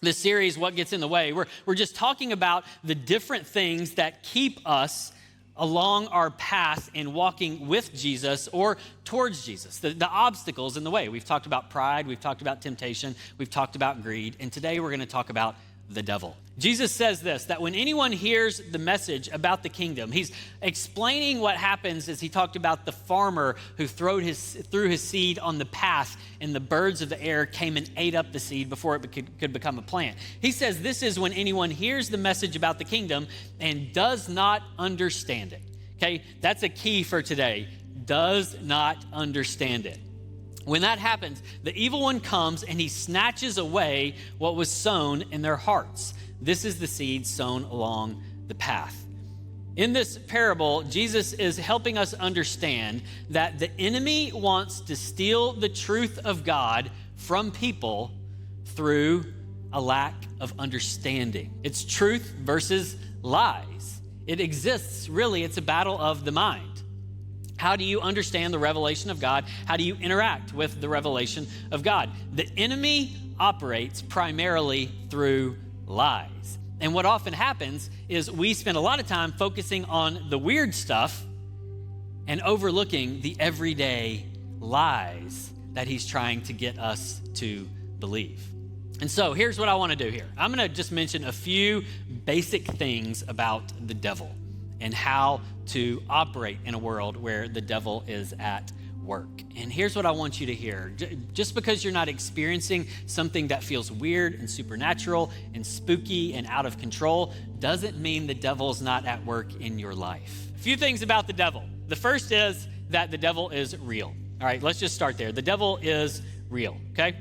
this series, What Gets in the Way, we're just talking about the different things that keep us along our path in walking with Jesus or towards Jesus, the obstacles in the way. We've talked about pride, we've talked about temptation, we've talked about greed, and today we're going to talk about the devil. Jesus says this, that when anyone hears the message about the kingdom, he's explaining what happens as he talked about the farmer who threw his seed on the path and the birds of the air came and ate up the seed before it could become a plant. He says this is when anyone hears the message about the kingdom and does not understand it. Okay, that's a key for today. Does not understand it. When that happens, the evil one comes and he snatches away what was sown in their hearts. This is the seed sown along the path. In this parable, Jesus is helping us understand that the enemy wants to steal the truth of God from people through a lack of understanding. It's truth versus lies. It exists, really, it's a battle of the mind. How do you understand the revelation of God? How do you interact with the revelation of God? The enemy operates primarily through lies. And what often happens is we spend a lot of time focusing on the weird stuff and overlooking the everyday lies that he's trying to get us to believe. And so here's what I want to do here. I'm going to just mention a few basic things about the devil and how to operate in a world where the devil is at work. And here's what I want you to hear. Just because you're not experiencing something that feels weird and supernatural and spooky and out of control doesn't mean the devil's not at work in your life. A few things about the devil. The first is that the devil is real. All right, let's just start there. The devil is real, okay?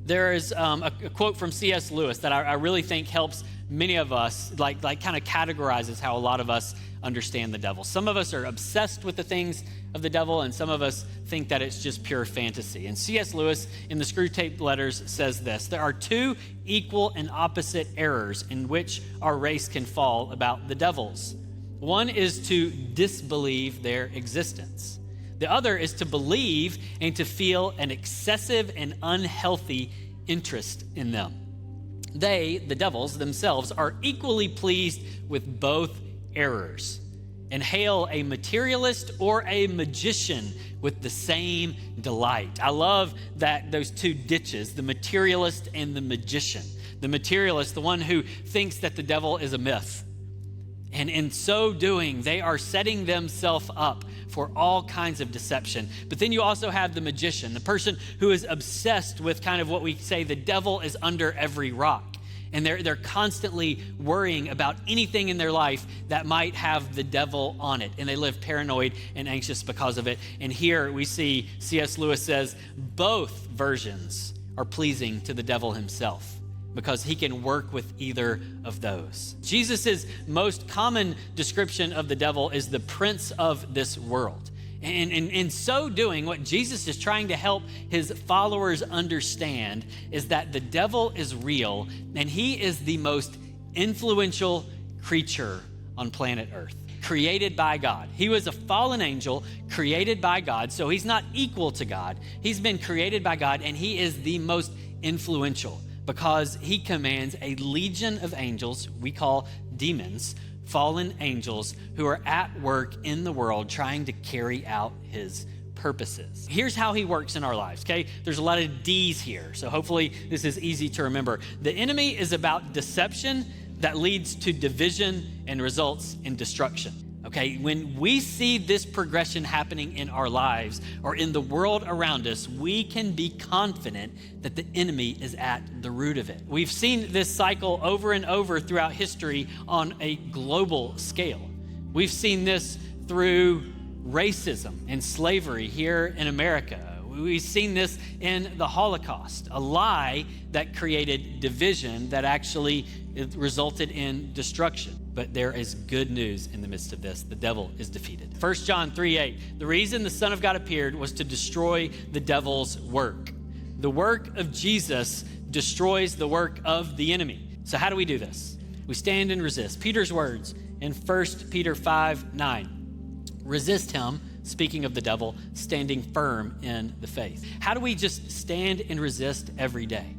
There is a quote from C.S. Lewis that I really think helps many of us, like kind of categorizes how a lot of us understand the devil. Some of us are obsessed with the things of the devil, and some of us think that it's just pure fantasy. And C.S. Lewis, in the Screwtape Letters, says this: there are two equal and opposite errors in which our race can fall about the devils. One is to disbelieve their existence. The other is to believe and to feel an excessive and unhealthy interest in them. They, the devils themselves, are equally pleased with both errors and hail a materialist or a magician with the same delight. I love that those two ditches, the materialist and the magician. The materialist, the one who thinks that the devil is a myth. And in so doing, they are setting themselves up for all kinds of deception. But then you also have the magician, the person who is obsessed with kind of what we say the devil is under every rock. And they're constantly worrying about anything in their life that might have the devil on it. And they live paranoid and anxious because of it. And here we see C.S. Lewis says both versions are pleasing to the devil himself, because he can work with either of those. Jesus' most common description of the devil is the prince of this world. And in so doing, what Jesus is trying to help his followers understand is that the devil is real, and he is the most influential creature on planet Earth, created by God. He was a fallen angel created by God, so he's not equal to God. He's been created by God, and he is the most influential, because he commands a legion of angels we call demons, fallen angels, who are at work in the world trying to carry out his purposes. Here's how he works in our lives, okay? There's a lot of D's here, so hopefully this is easy to remember. The enemy is about deception that leads to division and results in destruction. Okay, when we see this progression happening in our lives or in the world around us, we can be confident that the enemy is at the root of it. We've seen this cycle over and over throughout history on a global scale. We've seen this through racism and slavery here in America. We've seen this in the Holocaust, a lie that created division that actually resulted in destruction. But there is good news in the midst of this. The devil is defeated. 1 John 3:8, the reason the Son of God appeared was to destroy the devil's work. The work of Jesus destroys the work of the enemy. So how do we do this? We stand and resist. Peter's words in 1 Peter 5:9, resist him, speaking of the devil, standing firm in the faith. How do we just stand and resist every day?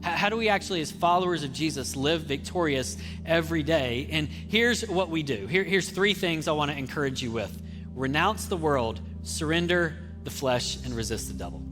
How do we actually, as followers of Jesus, live victorious every day? And here's what we do. Here's 3 things I want to encourage you with. Renounce the world, surrender the flesh, and resist the devil.